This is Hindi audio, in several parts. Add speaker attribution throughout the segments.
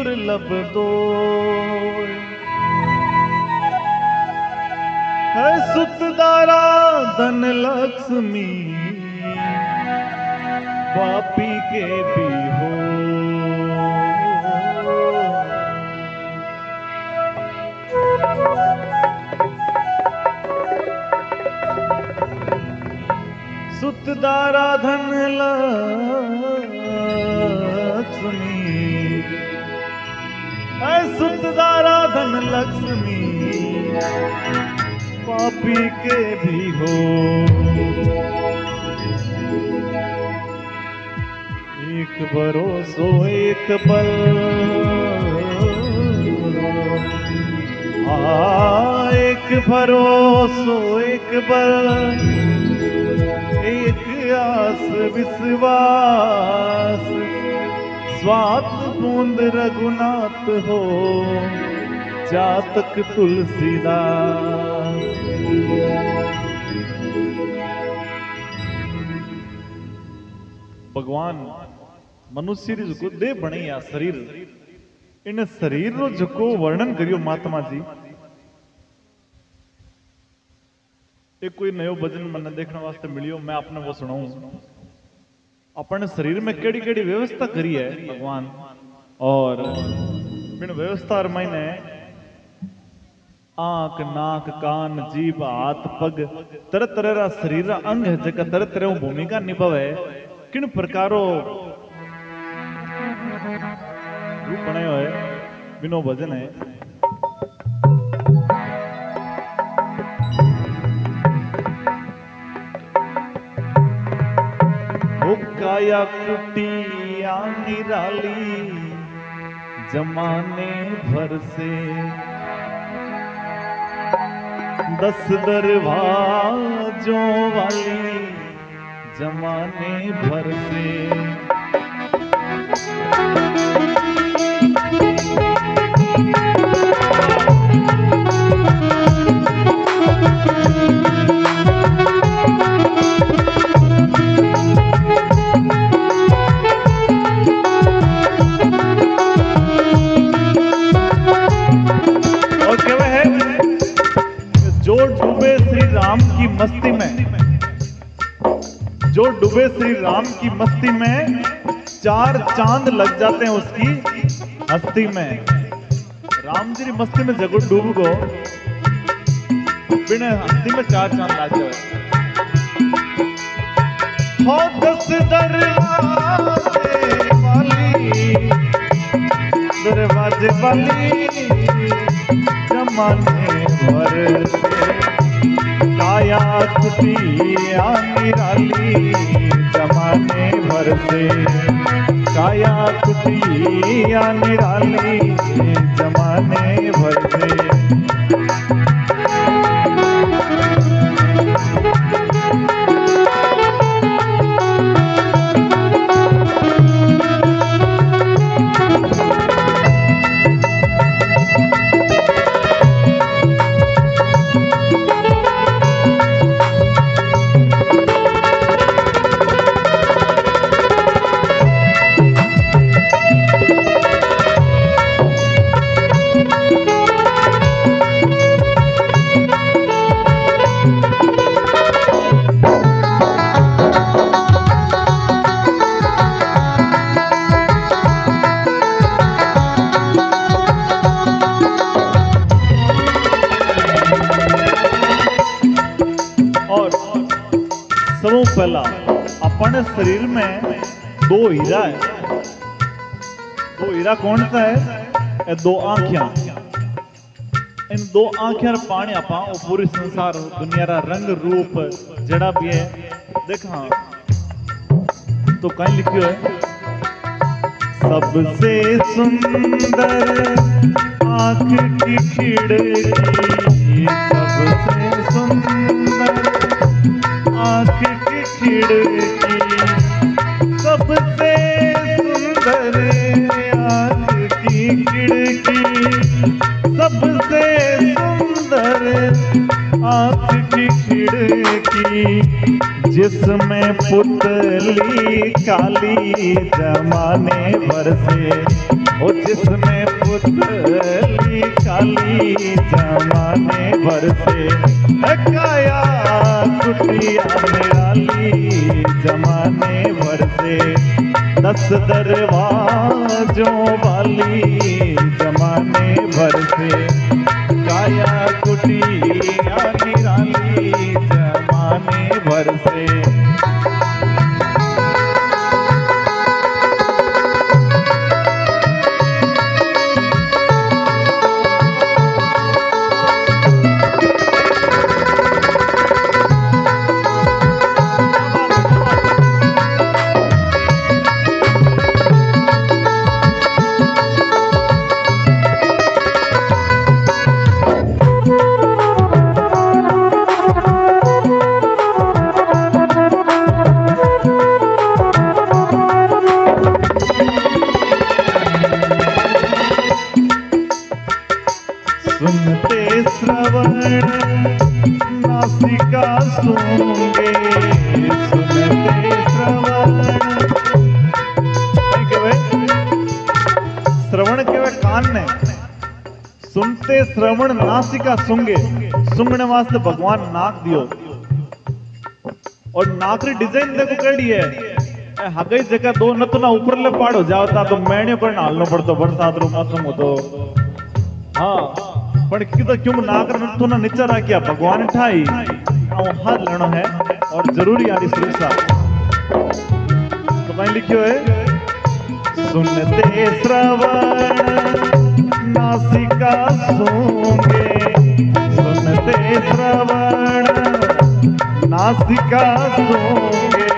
Speaker 1: दुर्लभ दो है सुतदारा धन लक्ष्मी पापी के भी हो सुतदारा धन लक्ष्मी है सुतदारा धन लक्ष्मी पापी के भी हो एक भरोसो एक बल एक भरोसो एक बल एक आस विश्वास स्वात बूंद रघुनाथ हो जातक तुलसीदास। भगवान मनुष्य री जो देह बने या शरीर इन शरीर रो जो वर्णन करियो महात्मा जी। एक कोई नयो भजन मन देखने वास्ते मिलियो मैं आपने वो सुनाऊं। अपने शरीर में केड़ी केड़ी व्यवस्था करी है भगवान और बिन व्यवस्था मैंने आंख नाक कान जीभ हाथ पग तरह तरह रा शरीर रा अंग है जगह तरह तरह भूमिका निभावे किन प्रकारो रूप बने हुए बिनो भजन है। काया कुटिया निराली जमाने भर से 10 दरवाजों वाली जमाने भर से मस्ती में जो डूबे श्री राम की मस्ती में 4 चांद लग जाते हैं उसकी हस्ती में। राम जी की मस्ती में जगह डूब गो बिना हस्ती में 4 चांद लग जाए। हो 10 दरवाजे वाली जमाने भर काया कुटिया निराली जमाने भर से काया कुटिया निराली जमाने भर से। पहला अपने शरीर में 2 हीरा है। 2 हीरा कौन सा है? 2 आंखियां। इन 2 आंखियां पानी आपा पूरी संसार दुनिया रा रंग रूप जड़ा भी है देखा तो कहीं लिखियो है सबसे सुंदर आंख की खिड़की सबसे सुंदर आंख की खिड़की सबसे सुंदर आंख की खिड़की सबसे सुंदर आंख की खिड़की जिसमें पुतली काली जमाने भर से, ओ जिसमें पुतली काली जमाने भर से, काया कुटिया निराली जमाने भर से, 10 दरवाजों वाली जमाने भर से, काया कुटिया निराली जमाने भर से। सुनते श्रवण नासिका सूंगे, सुनते श्रवण श्रवण के वे कान ने, सुनते श्रवण नासिका सूंगे, सुंगने वास्ते भगवान नाक दियो। और नाक री डिजाइन देखो केड़ी है, हगई जगह दो न तो ना ऊपर ले पाड़ो जावता तो मैंने पर नालनो पड़तो बरसात रो मौसम हो तो। हाँ पण कितो क्यों नाक तो ना नीचे रखिया भगवान ठाई हाथ लेनो है और जरूरी आदि सुरक्षा। तो कहीं लिखियो है, सुनते श्रवण नासिका सूंगे, सुनते श्रवण नासिका सूंगे,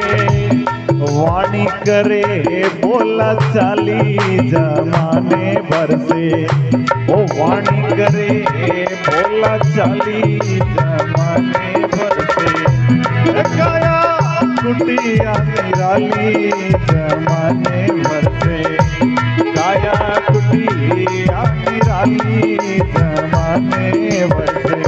Speaker 1: वाणी करे बोला चाली जमाने भर से, ओ वाणी करे बोला चाली जमाने भर से, काया कुटिया निराली जमाने भर से, काया कुटिया निराली जमाने भर से।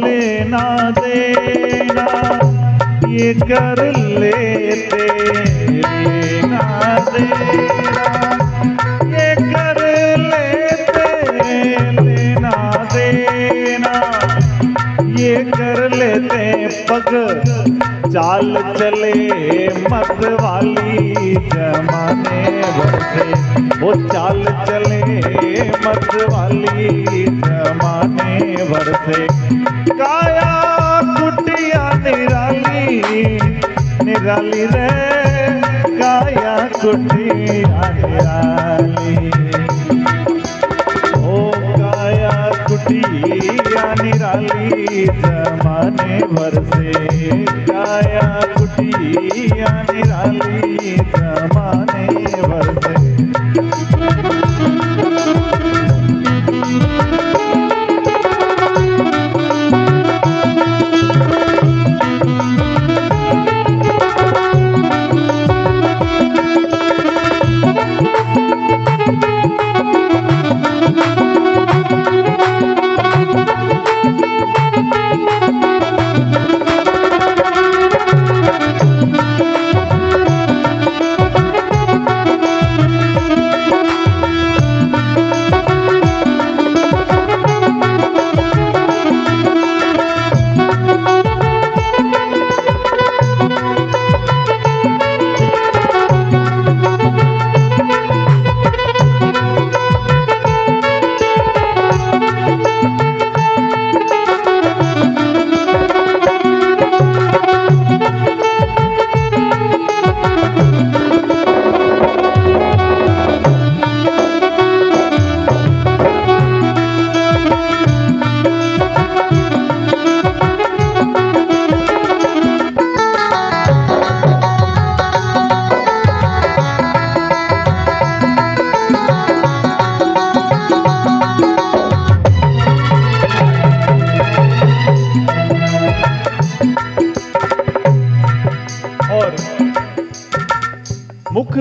Speaker 1: लेना देना ये कर लेते, लेना देना ये कर लेते, लेना देना ये कर लेते, पग चाल चले मत वाली जमाने भर से, वो चाल चले मत वाली जमाने भर से, काया कुटिया निराली निराली रे, काया कुटिया निराली, ओ काया कुटिया निराली जमाने भर से, काया कुटिया निराली जमाने भर से।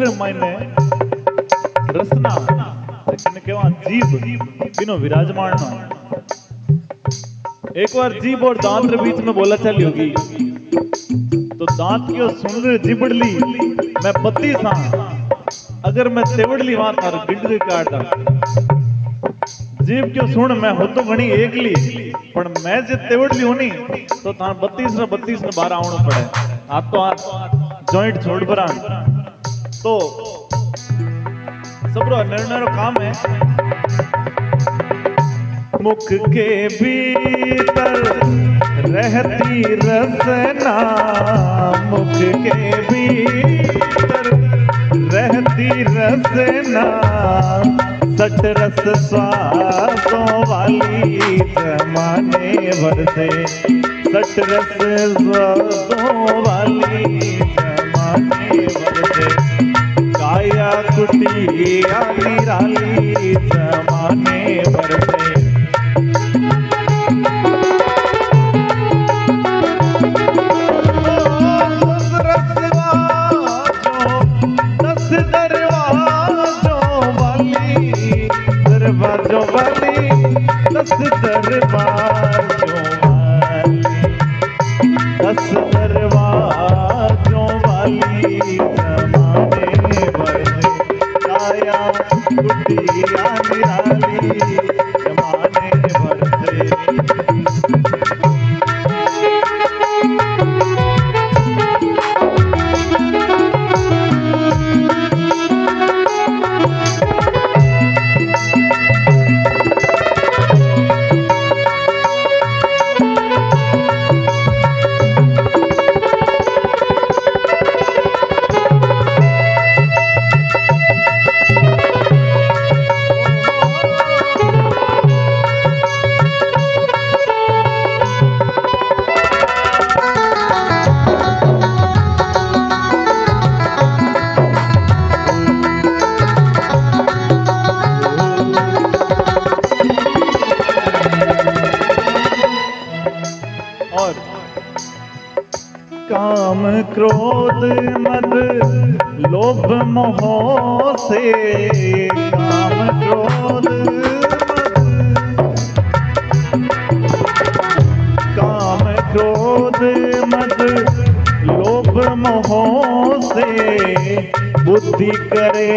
Speaker 1: मुखर मायने रसना लेकिन केवा जीभ बिनो विराजमान ना। एक बार जीभ और दांत के बीच में बोला चली होगी तो दांत की सुन रहे जिबड़ली मैं बत्ती सा अगर मैं तेवड़ली वहां थार गिडरी काटा जीव क्यों सुन मैं हो तो घणी एकली पर मैं जे तेवड़ली होनी तो थार 32 ने 12 आवणो पड़े हाथ तो हाथ जॉइंट छोड़ बरान तो सबरो निर्णय काम है। मुख के भीतर रहती रसना मुख के भीतर रहती रसना सट रस स्वादों वाली जमाने भर से सट रस स्वादों वाली जमाने भर से काया कुटिया निराली जमाने भर से दरवाजों वाली 10 दरवाजों वाली 10 दरवाजों वाली जमाने भर से काया कुटिया निराली जमाने भर से। काम क्रोध मद लोभ मोह से काम क्रोध मद लोभ मोह से बुद्धि करे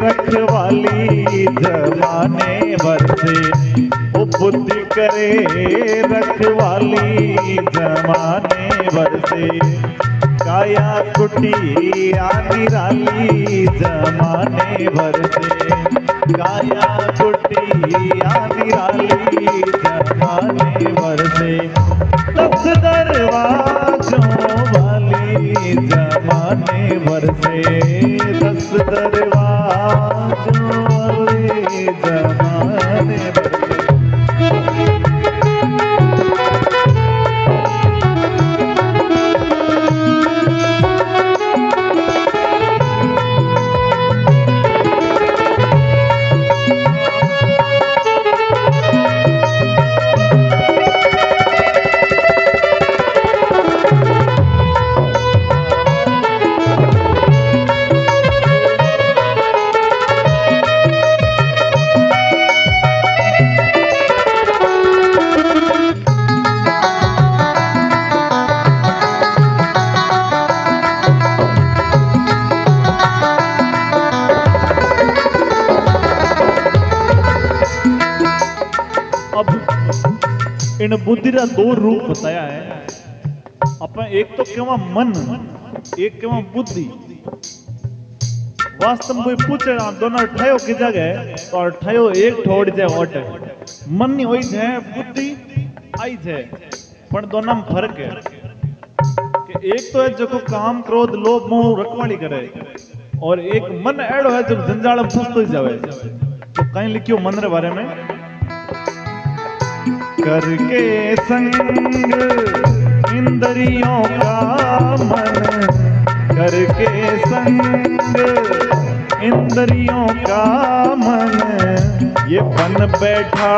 Speaker 1: रखवाली जमाने भर से वो बुद्धि करे रखवाली जमाने भर से काया कुटिया निराली जमाने भर से काया कुटिया निराली जमाने भर से 10 दरवाजों वाली जमाने भर से 10 दरवाजों वाली जमाने भर से। इन बुद्धि का 2 रूप बताया है अपन एक तो केवा मन एक केवा बुद्धि। वास्तव में पूछे दोनों ठयो की जगह तो ठयो एक ठोड़ जाए ओटे मन नहीं होई जाए बुद्धि आई जाए पर दोनों में फर्क है कि एक तो है जो को काम क्रोध लोभ मोह रखवाली करे और एक मन एड़ो है जब जंजाल में फंस तो जावे। तो कहीं लिखियो मन रे बारे में करके संग इंद्रियों का मन करके संग इंद्रियों का मन ये बन बैठा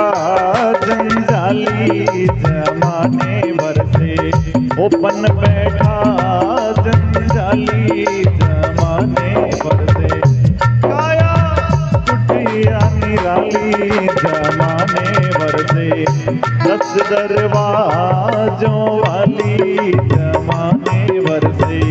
Speaker 1: जंजाली जमाने भर से वो बन बैठा जंजाली जमाने भर दस दरवाजों वाली जमाने भर से।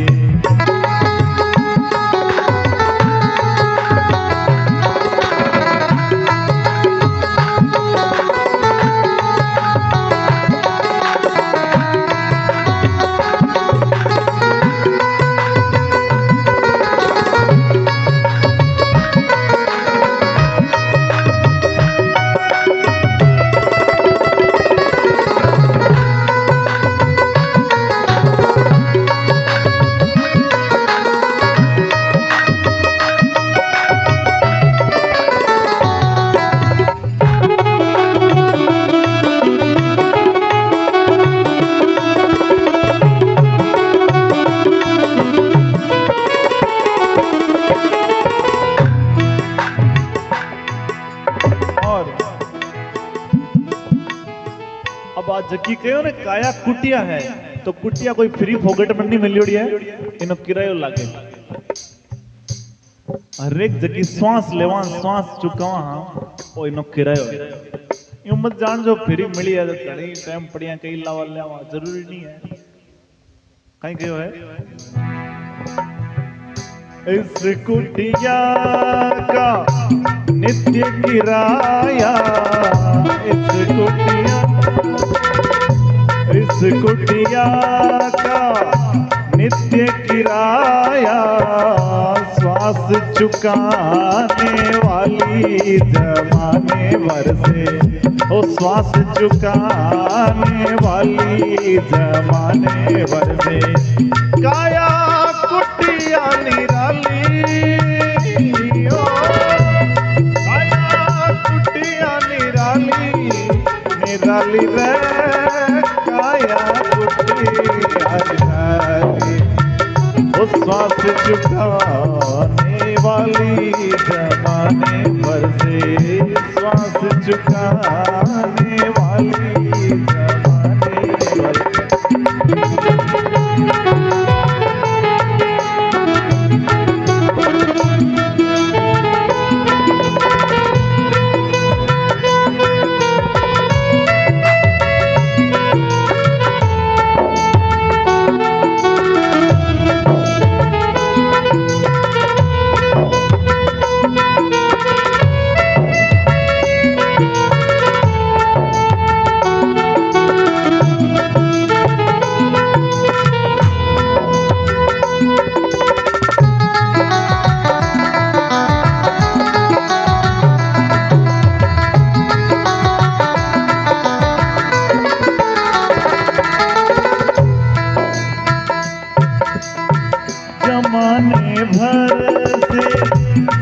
Speaker 1: जकी कहो ने काया कुटिया है तो कुटिया कोई फ्री फोगट में नहीं मिली है, इनो किरायो लागे। हर एक जकी श्वास लेवा श्वास चुकावा ओ इनो किरायो है। यूं मत जान जो फ्री मिली है तो घणी टाइम पड़िया कई लावा लेवा जरूरी नहीं है। कहीं कहो है इस कुटिया का नित्य किराया, इस कुटिया का नित्य किराया, श्वास चुकाने वाली जमाने भर से। ओ श्वास चुकाने वाली जमाने भर से। काया कुटिया निराली, ओ काया कुटिया निराली, निराली रे काया कुटिया निराली। ओ श्वास चुकाने वाली जमाने भर से, श्वास चुकाने वाली जमाने भर से।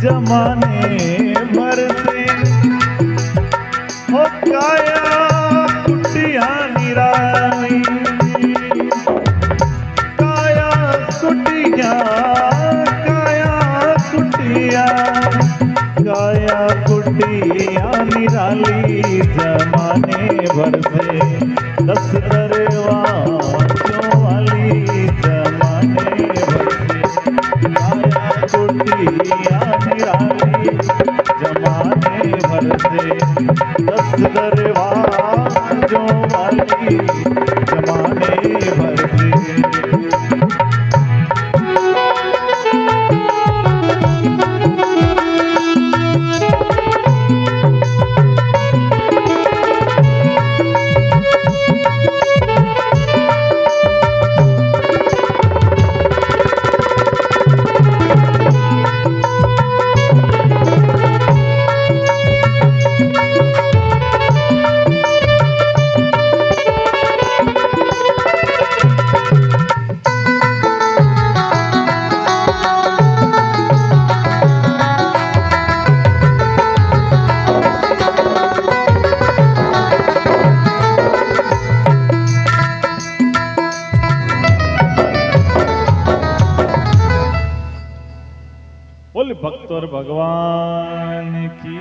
Speaker 1: जमाने भर से हो काया कुटिया निराली, काया कुटिया, काया कुटिया, काया कुटिया निराली जमाने भर से। दस दरवाजों वाली जमाने भर से। काया कुटिया निराली जमाने भर से। दस दरवाजों वाली जमाने भर से। बोल भक्त और भगवान की।